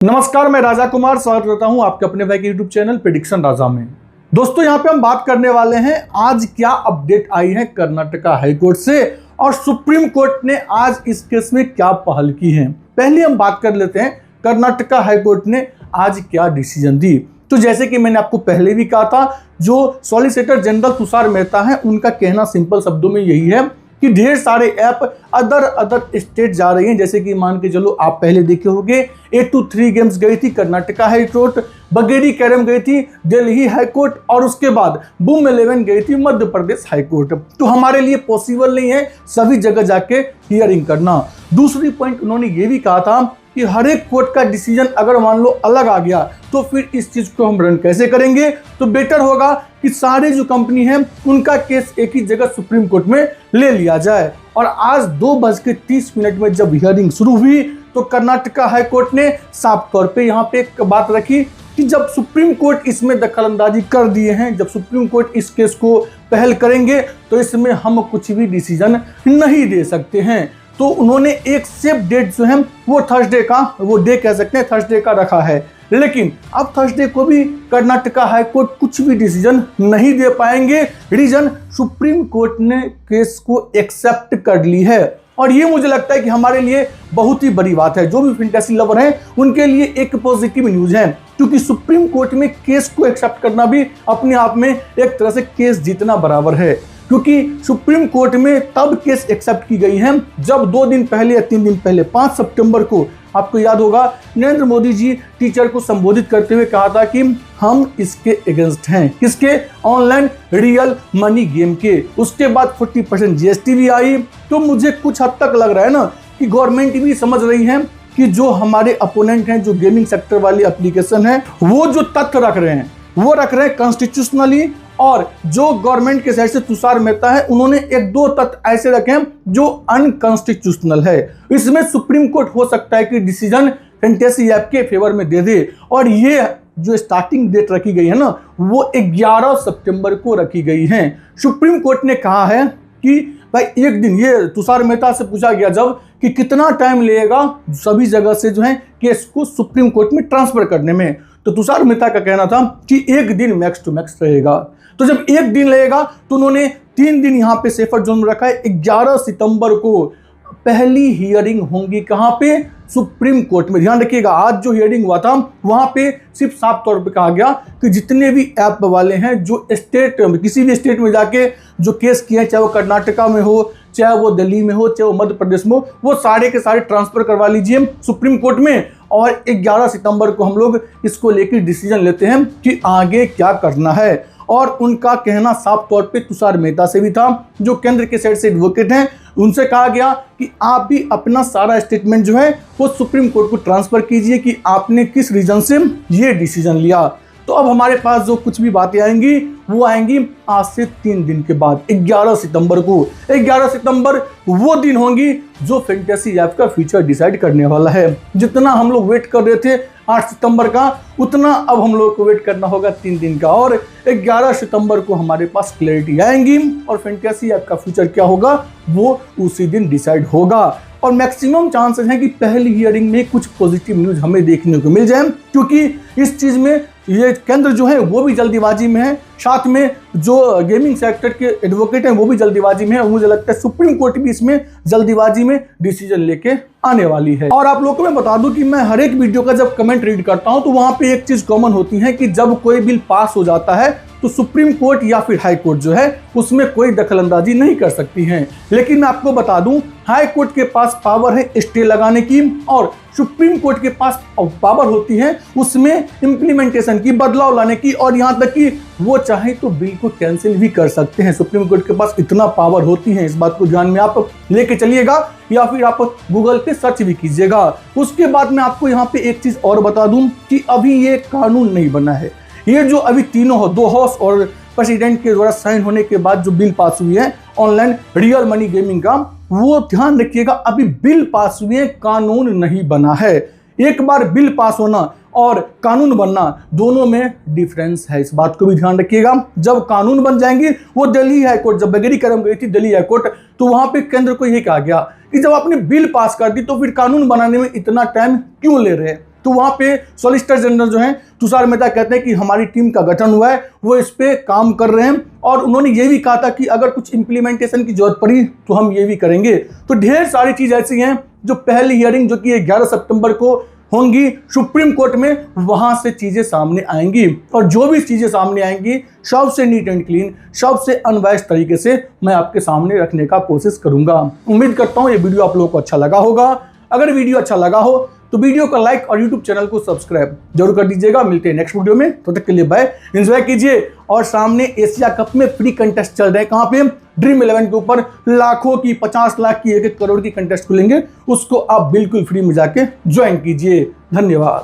नमस्कार, मैं राजा कुमार स्वागत करता हूं आपके अपने भाई के यूट्यूब चैनल प्रेडिक्शन राजा में। दोस्तों, यहां पे हम बात करने वाले हैं आज क्या अपडेट आई है कर्नाटका हाईकोर्ट से और सुप्रीम कोर्ट ने आज इस केस में क्या पहल की है। पहले हम बात कर लेते हैं कर्नाटका हाईकोर्ट ने आज क्या डिसीजन दी। तो जैसे कि मैंने आपको पहले भी कहा था, जो सॉलिसिटर जनरल तुषार मेहता है उनका कहना सिंपल शब्दों में यही है कि ढेर सारे ऐप अदर स्टेट जा रही हैं। जैसे कि मान के चलो, आप पहले देखे होंगे 823 गेम्स गई थी कर्नाटका हाईकोर्ट, बगेरी कैरम गई थी दिल्ली हाईकोर्ट और उसके बाद बूम 11 गई थी मध्य प्रदेश हाईकोर्ट। तो हमारे लिए पॉसिबल नहीं है सभी जगह जाके हियरिंग करना। दूसरी पॉइंट उन्होंने ये भी कहा था कि हर एक कोर्ट का डिसीजन अगर मान लो अलग आ गया तो फिर इस चीज को हम रन कैसे करेंगे। तो बेटर होगा कि सारे जो कंपनी है उनका केस एक ही जगह सुप्रीम कोर्ट में ले लिया जाए। और आज 2:30 में जब हियरिंग शुरू हुई तो कर्नाटका हाईकोर्ट ने साफ तौर पे यहाँ पे एक बात रखी कि जब सुप्रीम कोर्ट इसमें दखलंदाजी कर दिए हैं, जब सुप्रीम कोर्ट इस केस को पहल करेंगे तो इसमें हम कुछ भी डिसीजन नहीं दे सकते हैं। तो उन्होंने एक सेफ डेट जो है वो थर्सडे का, वो डे कह सकते हैं थर्सडे का रखा है। लेकिन अब थर्सडे को भी कर्नाटका हाईकोर्ट कुछ भी डिसीजन नहीं दे पाएंगे। रीजन, सुप्रीम कोर्ट ने केस को एक्सेप्ट कर ली है। और ये मुझे लगता है कि हमारे लिए बहुत ही बड़ी बात है। जो भी फैंटेसी लवर हैं उनके लिए एक पॉजिटिव न्यूज है, क्योंकि सुप्रीम कोर्ट में केस को एक्सेप्ट करना भी अपने आप में एक तरह से केस जीतना बराबर है। क्योंकि सुप्रीम कोर्ट में तब केस एक्सेप्ट की गई है जब 2 दिन पहले या 3 दिन पहले 5 सितंबर को, आपको याद होगा, नरेंद्र मोदी जी टीचर को संबोधित करते हुए कहा था कि हम इसके अगेंस्ट हैं। किसके? ऑनलाइन रियल मनी गेम के। उसके बाद 40% जीएसटी भी आई। तो मुझे कुछ हद तक लग रहा है ना कि गवर्नमेंट भी समझ रही है कि जो हमारे अपोनेंट हैं, जो गेमिंग सेक्टर वाली एप्लीकेशन है, वो जो तथ्य रख रहे हैं वो रख रहे हैं कॉन्स्टिट्यूशनली। और जो गवर्नमेंट के साइड से तुषार मेहता है उन्होंने 1-2 तथ्य ऐसे रखे हैं जो अनकॉन्स्टिट्यूशनल है। इसमें सुप्रीम कोर्ट हो सकता है कि डिसीजन फैंटेसी ऐप के फेवर में दे दे। और ये जो स्टार्टिंग डेट रखी गई है ना, वो 11 सितंबर को रखी गई है। सुप्रीम कोर्ट ने कहा है कि भाई एक दिन, ये तुषार मेहता से पूछा गया जब कि कितना टाइम लगेगा सभी जगह से जो है केस को सुप्रीम कोर्ट में ट्रांसफर करने में, तो तुषार मेहता का कहना था कि 1 दिन मैक्स टू मैक्स रहेगा। तो जब 1 दिन लगेगा तो उन्होंने 3 दिन यहाँ पे सेफर जोन में रखा है। 11 सितंबर को पहली हियरिंग होंगी कहाँ पे? सुप्रीम कोर्ट में। ध्यान रखिएगा, आज जो हियरिंग हुआ था वहां पे सिर्फ साफ तौर पे कहा गया कि जितने भी ऐप वाले हैं जो स्टेट, किसी भी स्टेट में जाके जो केस किए, चाहे वो कर्नाटका में हो, चाहे वो दिल्ली में हो, चाहे वो मध्य प्रदेश में हो, वो सारे के सारे ट्रांसफर करवा लीजिए सुप्रीम कोर्ट में। और 11 सितंबर को हम लोग इसको लेकर डिसीजन लेते हैं कि आगे क्या करना है। और उनका कहना साफ तौर पे तुषार मेहता से भी था, जो केंद्र के साइड से एडवोकेट हैं। उनसे कहा गया कि आप भी अपना सारा स्टेटमेंट जो है वो सुप्रीम कोर्ट को ट्रांसफर कीजिए कि आपने किस रीजन से ये डिसीजन लिया। तो अब हमारे पास जो कुछ भी बातें आएंगी वो आएंगी आज से 3 दिन के बाद, 11 सितंबर को। 11 सितंबर वो दिन होंगी जो फैंटेसी ऐप का फ्यूचर डिसाइड करने वाला है। जितना हम लोग वेट कर रहे थे 8 सितंबर का, उतना अब हम लोग को वेट करना होगा 3 दिन का। और 11 सितंबर को हमारे पास क्लैरिटी आएंगी और फैंटेसी ऐप का फ्यूचर क्या होगा वो उसी दिन डिसाइड होगा। और मैक्सिमम चांसेस हैं कि पहली हियरिंग में कुछ पॉजिटिव न्यूज हमें देखने को मिल जाए, क्योंकि इस चीज में ये केंद्र जो है वो भी जल्दीबाजी में है, साथ में जो गेमिंग सेक्टर के एडवोकेट हैं वो भी जल्दीबाजी में है। मुझे लगता है सुप्रीम कोर्ट भी इसमें जल्दीबाजी में डिसीजन लेके आने वाली है। और आप लोगों को मैं बता दूं कि मैं हर एक वीडियो का जब कमेंट रीड करता हूं तो वहां पे एक चीज कॉमन होती है कि जब कोई बिल पास हो जाता है तो सुप्रीम कोर्ट या फिर हाई कोर्ट जो है उसमें कोई दखलंदाजी नहीं कर सकती है। लेकिन मैं आपको बता दूं, हाई कोर्ट के पास पावर है स्टे लगाने की और सुप्रीम कोर्ट के पास पावर होती है उसमें इंप्लीमेंटेशन की, बदलाव लाने की। और यहाँ तक कि वो चाहे तो बिल को कैंसिल भी कर सकते हैं। सुप्रीम कोर्ट के पास इतना पावर होती है, इस बात को ध्यान में आप लेके चलिएगा या फिर आप गूगल पे सर्च भी कीजिएगा। उसके बाद मैं आपको यहाँ पे एक चीज और बता दूं कि अभी ये कानून नहीं बना है। ये जो अभी तीनों 2 हाउस और प्रेसिडेंट के द्वारा साइन होने के बाद जो बिल पास हुई है ऑनलाइन रियल मनी गेमिंग का, वो ध्यान रखिएगा अभी बिल पास हुए हैं, कानून नहीं बना है। एक बार बिल पास होना और कानून बनना दोनों में डिफरेंस है, इस बात को भी ध्यान रखिएगा। जब कानून बन जाएंगे, वो दिल्ली हाईकोर्ट, जब बगेरी करम गई थी दिल्ली हाईकोर्ट, तो वहां पे केंद्र को यह कहा गया कि जब आपने बिल पास कर दी तो फिर कानून बनाने में इतना टाइम क्यों ले रहे हैं। तो वहां पे सॉलिसिटर जनरल जो हैं तुषार मेहता कहते हैं कि हमारी टीम का गठन हुआ है, वो इस पे काम कर रहे हैं और उन्होंने ये भी कहा था कि अगर कुछ इंप्लीमेंटेशन की जरूरत पड़ी तो हम ये भी करेंगे। तो ढेर सारी चीज ऐसी हैं जो पहली हियरिंग जो कि 11 सितंबर को होंगी सुप्रीम कोर्ट में, वहां से चीजें सामने आएंगी और जो भी चीजें सामने आएंगी सबसे नीट एंड क्लीन, सबसे अनबायस्ड तरीके से मैं आपके सामने रखने का कोशिश करूंगा। उम्मीद करता हूं ये वीडियो आप लोगों को अच्छा लगा होगा। अगर वीडियो अच्छा लगा हो तो वीडियो को लाइक और यूट्यूब चैनल को सब्सक्राइब जरूर कर दीजिएगा। मिलते हैं नेक्स्ट वीडियो में, तो तक के लिए बाय, एंजॉय कीजिए। और सामने एशिया कप में फ्री कंटेस्ट चल रहे हैं, कहां पे? ड्रीम 11 के ऊपर लाखों की, 50 लाख की, 1-1 करोड़ की कंटेस्ट खुलेंगे, उसको आप बिल्कुल फ्री में जाके ज्वाइन कीजिए। धन्यवाद।